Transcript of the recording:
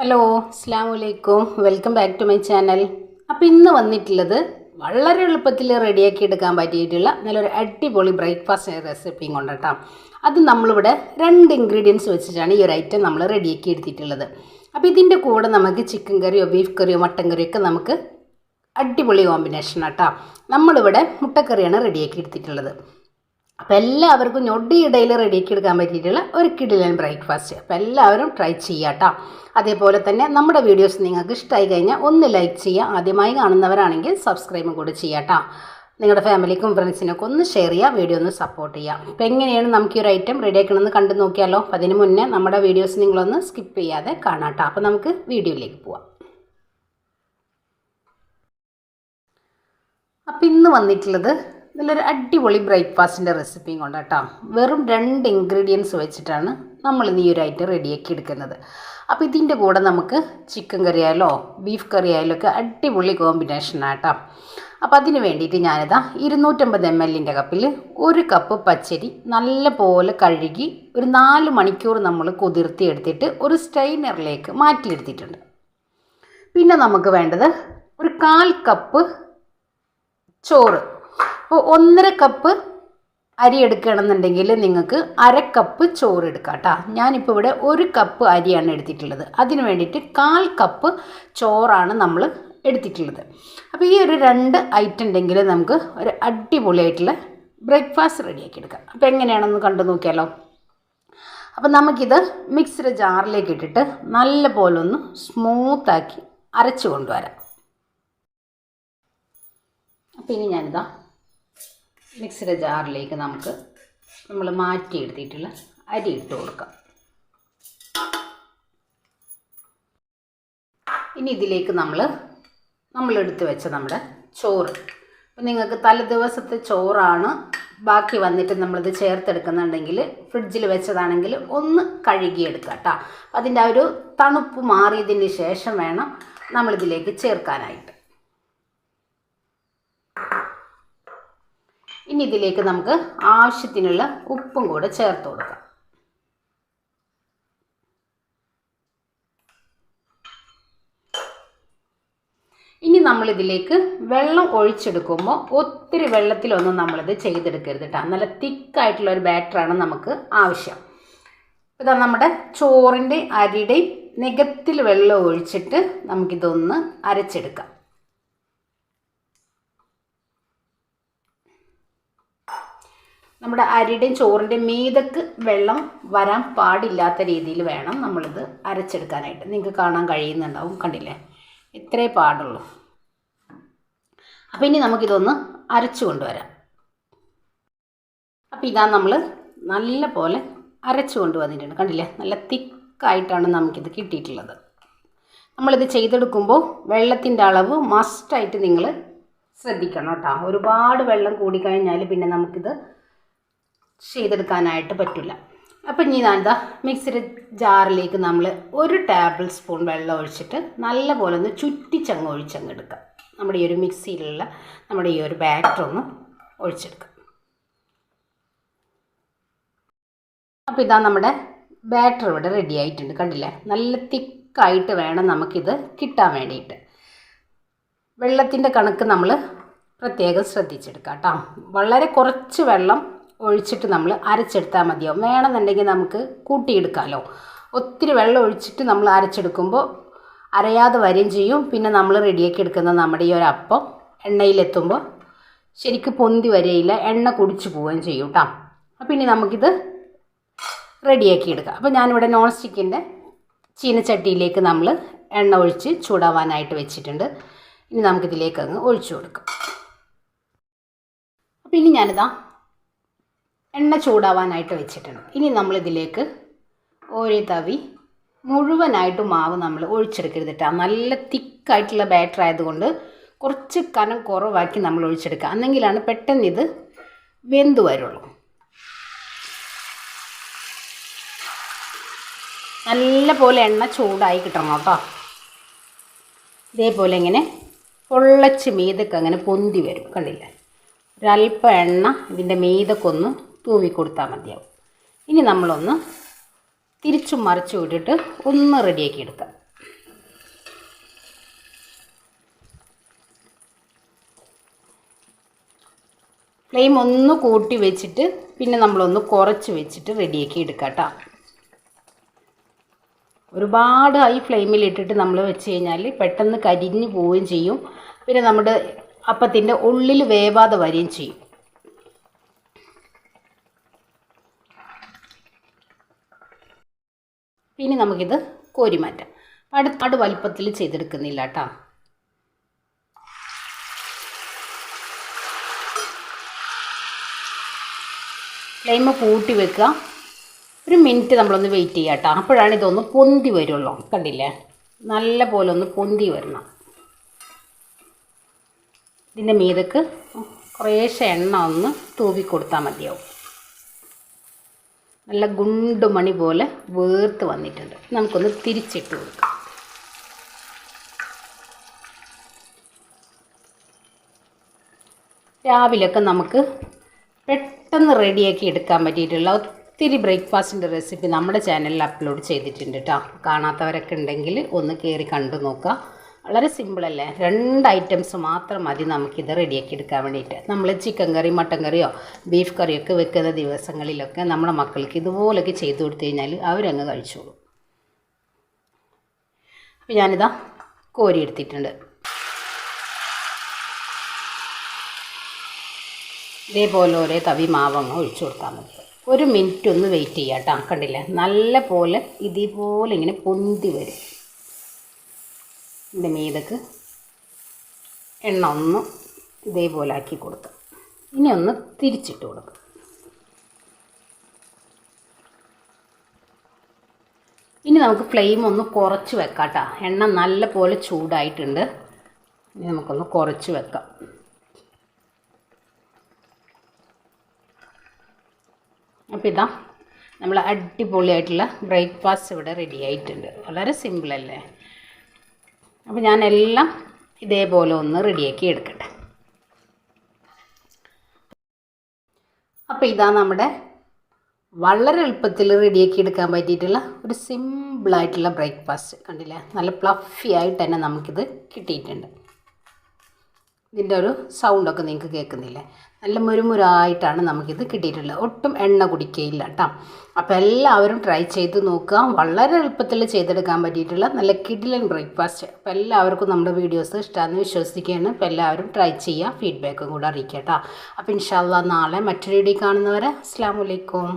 Hello അസ്സലാമലൈക്കും welcome back to my channel. അപ്പോൾ ഇന്ന് വന്നിട്ടുള്ളത് വളരെ എളുപ്പത്തിൽ റെഡിയാക്കി എടുക്കാൻ പറ്റിയിട്ടുള്ള നല്ലൊരു അടിപൊളി ബ്രേക്ക്ഫാസ്റ്റ് റെസിപ്പിയും കൊണ്ടിട്ടോ. അത് നമ്മളിവിടെ 2 ഇൻഗ്രീഡിയൻസ് വെച്ചിട്ടാണ് ഈ ഒരു ഐറ്റം നമ്മൾ റെഡിയാക്കി എടുത്തിട്ടുള്ളത്. അപ്പോൾ ഇതിൻ്റെ കൂടെ നമുക്ക് ചിക്കൻ കറിയോ ബീഫ് കറിയോ മട്ടൻ കറിയോ ഒക്കെ നമുക്ക് അടിപൊളി കോമ്പിനേഷൻ ആട്ടോ. നമ്മളിവിടെ മുട്ടക്കറിയാണ് റെഡിയാക്കി എടുത്തിട്ടുള്ളത്. അപ്പോൾ എല്ലാവർക്കും ഞൊടിയിടയിൽ റെഡിയാക്കി എടുക്കാൻ പറ്റിയിട്ടുള്ള ഒരു കിടിലൻ ബ്രേക്ക്ഫാസ്റ്റ്. അപ്പോൾ എല്ലാവരും ട്രൈ ചെയ്യാം കേട്ടോ. അതേപോലെ തന്നെ നമ്മുടെ വീഡിയോസ് നിങ്ങൾക്ക് ഇഷ്ടമായി കഴിഞ്ഞാൽ ഒന്ന് ലൈക്ക് ചെയ്യുക. ആദ്യമായി കാണുന്നവരാണെങ്കിൽ സബ്സ്ക്രൈബും കൂടി ചെയ്യാം കേട്ടോ. നിങ്ങളുടെ ഫാമിലിക്കും ഫ്രണ്ട്സിനൊക്കെ ഒന്ന് ഷെയർ ചെയ്യുക, വീഡിയോ ഒന്ന് സപ്പോർട്ട് ചെയ്യുക. അപ്പോൾ എങ്ങനെയാണ് നമുക്ക് ഈ ഒരു ഐറ്റം റെഡിയാക്കണമെന്ന് കണ്ടു നോക്കിയാലോ. അപ്പോൾ അതിന് മുന്നേ നമ്മുടെ വീഡിയോസ് നിങ്ങളൊന്ന് സ്കിപ്പ് ചെയ്യാതെ കാണാം കേട്ടോ. അപ്പോൾ നമുക്ക് വീഡിയോയിലേക്ക് പോവാം. അപ്പോൾ ഇന്ന് വന്നിട്ടുള്ളത് നല്ലൊരു അടിപൊളി ബ്രേക്ക്ഫാസ്റ്റിൻ്റെ റെസിപ്പിയും കൊണ്ട് കേട്ടോ. വെറും 2 ഇൻഗ്രീഡിയൻസ് വെച്ചിട്ടാണ് നമ്മൾ ഈ ഒരു ഐറ്റം റെഡിയാക്കി എടുക്കുന്നത്. അപ്പോൾ ഇതിൻ്റെ കൂടെ നമുക്ക് ചിക്കൻ കറി ആയാലോ ബീഫ് കറി ആയാലോ ഒക്കെ അടിപൊളി കോമ്പിനേഷനാണ് കേട്ടോ. അപ്പോൾ അതിന് വേണ്ടിയിട്ട് ഞാനിതാ 250 ml കപ്പിൽ 1 കപ്പ് പച്ചരി നല്ല പോലെ കഴുകി ഒരു 4 മണിക്കൂർ നമ്മൾ കുതിർത്തി എടുത്തിട്ട് ഒരു സ്ട്രെയിനറിലേക്ക് മാറ്റിയെടുത്തിട്ടുണ്ട്. പിന്നെ നമുക്ക് വേണ്ടത് ഒരു 1/4 കപ്പ് ചോറ്. അപ്പോൾ 1.5 കപ്പ് അരി എടുക്കുകയാണെന്നുണ്ടെങ്കിൽ നിങ്ങൾക്ക് 1/2 കപ്പ് ചോറ് എടുക്കാം കേട്ടോ. ഞാനിപ്പോൾ ഇവിടെ 1 കപ്പ് അരിയാണ് എടുത്തിട്ടുള്ളത്. അതിന് വേണ്ടിയിട്ട് 1/4 കപ്പ് ചോറാണ് നമ്മൾ എടുത്തിട്ടുള്ളത്. അപ്പോൾ ഈ ഒരു 2 ഐറ്റം ഉണ്ടെങ്കിൽ നമുക്ക് ഒരു അടിപൊളിയായിട്ടുള്ള ബ്രേക്ക്ഫാസ്റ്റ് റെഡിയാക്കി എടുക്കാം. അപ്പോൾ എങ്ങനെയാണെന്ന് കണ്ടു നോക്കിയാലോ. അപ്പോൾ നമുക്കിത് മിക്സിയുടെ ജാറിലേക്ക് ഇട്ടിട്ട് നല്ല പോലെ ഒന്ന് സ്മൂത്താക്കി അരച്ച് കൊണ്ടുവരാം. അപ്പോൾ ഇനി ഞാനിതാ മിക്സിയുടെ ജാറിലേക്ക് നമ്മൾ മാറ്റിയെടുത്തിട്ടുള്ള അരി ഇട്ട് കൊടുക്കാം. ഇനി ഇതിലേക്ക് നമ്മളെടുത്ത് വെച്ച നമ്മുടെ ചോറ്. അപ്പോൾ നിങ്ങൾക്ക് തലേദിവസത്തെ ചോറാണ് ബാക്കി വന്നിട്ട് നമ്മളിത് ചേർത്തെടുക്കുന്നുണ്ടെങ്കിൽ ഫ്രിഡ്ജിൽ വെച്ചതാണെങ്കിൽ ഒന്ന് കഴുകിയെടുക്കുക കേട്ടോ. അതിൻ്റെ ആ ഒരു തണുപ്പ് മാറിയതിന് ശേഷം വേണം നമ്മളിതിലേക്ക് ചേർക്കാനായിട്ട്. ഇനി ഇതിലേക്ക് നമുക്ക് ആവശ്യത്തിനുള്ള ഉപ്പും കൂടെ ചേർത്ത് കൊടുക്കാം. ഇനി നമ്മളിതിലേക്ക് വെള്ളം ഒഴിച്ചെടുക്കുമ്പോൾ ഒത്തിരി വെള്ളത്തിലൊന്നും നമ്മളിത് ചെയ്തെടുക്കരുത് കേട്ടോ. നല്ല തിക്കായിട്ടുള്ള ഒരു ബാറ്ററാണ് നമുക്ക് ആവശ്യം. ഇതാ നമ്മുടെ ചോറിൻ്റെ അരിയുടെയും നികത്തിൽ വെള്ളം ഒഴിച്ചിട്ട് നമുക്കിതൊന്ന് അരച്ചെടുക്കാം. നമ്മുടെ അരിയുടെയും ചോറിൻ്റെ മീതക്ക് വെള്ളം വരാൻ പാടില്ലാത്ത രീതിയിൽ വേണം നമ്മളിത് അരച്ചെടുക്കാനായിട്ട്. നിങ്ങൾക്ക് കാണാൻ കഴിയുന്നുണ്ടാവും, കണ്ടില്ലേ, ഇത്രേ പാടുള്ളൂ. അപ്പോൾ ഇനി നമുക്കിതൊന്ന് അരച്ചു കൊണ്ടുവരാം. അപ്പോൾ ഇതാ നമ്മൾ നല്ല പോലെ അരച്ചു കൊണ്ടുവന്നിട്ടുണ്ട്, കണ്ടില്ലേ, നല്ല തിക്കായിട്ടാണ് നമുക്കിത് കിട്ടിയിട്ടുള്ളത്. നമ്മളിത് ചെയ്തെടുക്കുമ്പോൾ വെള്ളത്തിൻ്റെ അളവ് മസ്റ്റായിട്ട് നിങ്ങൾ ശ്രദ്ധിക്കണം കേട്ടോ. ഒരുപാട് വെള്ളം കൂടിക്കഴിഞ്ഞാൽ പിന്നെ നമുക്കിത് ചെയ്തെടുക്കാനായിട്ട് പറ്റില്ല. അപ്പം ഇനി ഞാനിതാ മിക്സിയുടെ ജാറിലേക്ക് നമ്മൾ 1 ടേബിൾ സ്പൂൺ വെള്ളം ഒഴിച്ചിട്ട് നല്ല പോലെ ഒന്ന് ചുറ്റിച്ചങ്ങ് ഒഴിച്ചെടുക്കാം. നമ്മുടെ ഈ ഒരു മിക്സിയിലുള്ള നമ്മുടെ ഈ ഒരു ബാറ്റർ ഒന്ന് ഒഴിച്ചെടുക്കാം. അപ്പോൾ ഇതാ നമ്മുടെ ബാറ്റർ ഇവിടെ റെഡി ആയിട്ടുണ്ട്, കണ്ടില്ലേ, നല്ല തിക്കായിട്ട് വേണം നമുക്കിത് കിട്ടാൻ വേണ്ടിയിട്ട്. വെള്ളത്തിൻ്റെ കണക്ക് നമ്മൾ പ്രത്യേകം ശ്രദ്ധിച്ചെടുക്കാം കേട്ടോ. വളരെ കുറച്ച് വെള്ളം ഒഴിച്ചിട്ട് നമ്മൾ അരച്ചെടുത്താൽ മതിയാവും. വേണമെന്നുണ്ടെങ്കിൽ നമുക്ക് കൂട്ടിയെടുക്കാമല്ലോ. ഒത്തിരി വെള്ളം ഒഴിച്ചിട്ട് നമ്മൾ അരച്ചെടുക്കുമ്പോൾ അരയാതെ വരികയും ചെയ്യും. പിന്നെ നമ്മൾ റെഡിയാക്കി എടുക്കുന്ന നമ്മുടെ ഈ ഒരു അപ്പം എണ്ണയിലെത്തുമ്പോൾ ശരിക്കും പൊന്തി വരികയില്ല, എണ്ണ കുടിച്ചു പോവുകയും ചെയ്യും കേട്ടോ. അപ്പോൾ ഇനി നമുക്കിത് റെഡിയാക്കി എടുക്കാം. അപ്പോൾ ഞാനിവിടെ നോൺ സ്റ്റിക്കിൻ്റെ ചീനച്ചട്ടിയിലേക്ക് നമ്മൾ എണ്ണ ഒഴിച്ച് ചൂടാവാനായിട്ട് വെച്ചിട്ടുണ്ട്. ഇനി നമുക്കിതിലേക്ക് അങ്ങ് ഒഴിച്ചു കൊടുക്കാം. അപ്പോൾ ഇനി ഞാനിതാ എണ്ണ ചൂടാവാനായിട്ട് വെച്ചിട്ടുണ്ട്. ഇനി നമ്മളിതിലേക്ക് ഒരു തവി മുഴുവനായിട്ട് മാവ് നമ്മൾ ഒഴിച്ചെടുക്കരുത് കേട്ടോ. നല്ല തിക്കായിട്ടുള്ള ബാറ്റർ ആയതുകൊണ്ട് കുറച്ച് കനം കുറവാക്കി നമ്മൾ ഒഴിച്ചെടുക്കുക, എന്നെങ്കിലാണ് പെട്ടെന്ന് ഇത് വെന്ത് വരുള്ളൂ. നല്ല പോലെ എണ്ണ ചൂടായി കിട്ടണം കേട്ടോ. ഇതേപോലെ ഇങ്ങനെ പൊള്ളച്ച് മീതൊക്കെ അങ്ങനെ പൊന്തി വരും, കണ്ടില്ലേ. ഒരല്പം എണ്ണ ഇതിൻ്റെ മീതൊക്കെ ഒന്ന് തൂവി കൊടുത്താൽ മതിയാവും. ഇനി നമ്മളൊന്ന് തിരിച്ചും മറിച്ചും ഇട്ടിട്ട് ഒന്ന് റെഡിയാക്കി എടുക്കാം. ഫ്ലെയിം ഒന്ന് കൂട്ടി വെച്ചിട്ട് പിന്നെ നമ്മളൊന്ന് കുറച്ച് വെച്ചിട്ട് റെഡിയാക്കി എടുക്കാം കേട്ടോ. ഒരുപാട് ഹൈ ഫ്ലെയിമിലിട്ടിട്ട് നമ്മൾ വെച്ച് കഴിഞ്ഞാൽ പെട്ടെന്ന് കരിഞ്ഞു പോവുകയും ചെയ്യും. പിന്നെ നമ്മുടെ അപ്പത്തിൻ്റെ ഉള്ളിൽ വേവാതെ വരികയും ചെയ്യും. ഇനി നമുക്കിത് കോരി മാറ്റാം. അടുത്ത വലിപ്പത്തിൽ ചെയ്തെടുക്കുന്നില്ല കേട്ടോ. ഫ്ലെയിം കൂട്ടി വെക്കുക. ഒരു മിനിറ്റ് നമ്മളൊന്ന് വെയിറ്റ് ചെയ്യാം കേട്ടോ. അപ്പോഴാണ് ഇതൊന്ന് പൊന്തി വരുള്ളൂ. കണ്ടില്ലേ, നല്ല പോലെ ഒന്ന് പൊന്തി വരണം. ഇതിൻ്റെ മീതക്ക് കുറേശ്ശെ എണ്ണ ഒന്ന് തൂവി കൊടുത്താൽ മതിയാവും. നല്ല ഗുണ്ടുമണി പോലെ വേർത്ത് വന്നിട്ടുണ്ട്. നമുക്കൊന്ന് തിരിച്ചിട്ട് കൊടുക്കാം. രാവിലെയൊക്കെ നമുക്ക് പെട്ടെന്ന് റെഡിയാക്കി എടുക്കാൻ പറ്റിയിട്ടുള്ള ഒത്തിരി ബ്രേക്ക്ഫാസ്റ്റിൻ്റെ റെസിപ്പി നമ്മുടെ ചാനലിൽ അപ്ലോഡ് ചെയ്തിട്ടുണ്ട് കേട്ടോ. കാണാത്തവരൊക്കെ ഉണ്ടെങ്കിൽ ഒന്ന് കയറി കണ്ടു നോക്കുക. വളരെ സിമ്പിളല്ലേ, 2 ഐറ്റംസ് മാത്രം മതി നമുക്കിത് റെഡിയാക്കി എടുക്കാൻ വേണ്ടിയിട്ട്. നമ്മൾ ചിക്കൻ കറി, മട്ടൻ കറിയോ ബീഫ് കറിയൊക്കെ വെക്കുന്ന ദിവസങ്ങളിലൊക്കെ നമ്മുടെ മക്കൾക്ക് ഇതുപോലൊക്കെ ചെയ്തു കൊടുത്തു കഴിഞ്ഞാൽ അവരങ്ങ് കഴിച്ചോളൂ. അപ്പോൾ ഞാനിതാ കോരി എടുത്തിട്ടുണ്ട്. ഇതേപോലെ ഒരേ തവി മാവങ്ങ് ഒഴിച്ചു കൊടുക്കാൻ മതി. 1 മിനിറ്റ് ഒന്ന് വെയിറ്റ് ചെയ്യാം കേട്ടോ. കണ്ടില്ലേ, നല്ല പോലെ ഇതേപോലെ ഇങ്ങനെ പൊന്തി വരും. ഇതിൻ്റെ മീതക്ക് എണ്ണ ഒന്ന് ഇതേപോലെ ആക്കി കൊടുക്കുക. ഇനി ഒന്ന് തിരിച്ചിട്ട് കൊടുക്കുക. ഇനി നമുക്ക് ഫ്ലെയിം ഒന്ന് കുറച്ച് വെക്കാം കേട്ടോ. എണ്ണ നല്ല പോലെ ചൂടായിട്ടുണ്ട്. ഇനി നമുക്കൊന്ന് കുറച്ച് വെക്കാം. അപ്പോൾ ഇതാ നമ്മൾ അടിപൊളിയായിട്ടുള്ള ബ്രേക്ക്ഫാസ്റ്റ് ഇവിടെ റെഡി ആയിട്ടുണ്ട്. വളരെ സിമ്പിളല്ലേ. അപ്പോൾ ഞാനെല്ലാം ഇതേപോലെ ഒന്ന് റെഡിയാക്കി എടുക്കട്ടെ. അപ്പോൾ ഇതാ നമ്മുടെ വളരെ എളുപ്പത്തിൽ റെഡിയാക്കി എടുക്കാൻ പറ്റിയിട്ടുള്ള ഒരു സിമ്പിളായിട്ടുള്ള ബ്രേക്ക്ഫാസ്റ്റ്. കണ്ടില്ലേ, നല്ല ഫ്ലഫി ആയിട്ട് തന്നെ നമുക്കിത് കിട്ടിയിട്ടുണ്ട്. ഇതിൻ്റെ ഒരു സൗണ്ടൊക്കെ നിങ്ങൾക്ക് കേൾക്കുന്നില്ലേ? നല്ല മുരുമുരായിട്ടാണ് നമുക്കിത് കിട്ടിയിട്ടുള്ളത്. ഒട്ടും എണ്ണ കുടിക്കുകയില്ല കേട്ടോ. അപ്പോൾ എല്ലാവരും ട്രൈ ചെയ്ത് നോക്കുക. വളരെ എളുപ്പത്തിൽ ചെയ്തെടുക്കാൻ പറ്റിയിട്ടുള്ള നല്ല കിടിലൻ ബ്രേക്ക്ഫാസ്റ്റ്. അപ്പോൾ എല്ലാവർക്കും നമ്മുടെ വീഡിയോസ് ഇഷ്ടമാണെന്ന് വിശ്വസിക്കുകയാണ്. അപ്പോൾ എല്ലാവരും ട്രൈ ചെയ്യുക, ഫീഡ്ബാക്കും കൂടെ അറിയിക്കുക കേട്ടോ. അപ്പോൾ ഇൻഷാ അല്ലാഹ് നാളെ മറ്റൊരു വീഡിയോ കാണുന്നവരെ അസ്സലാമു അലൈക്കും.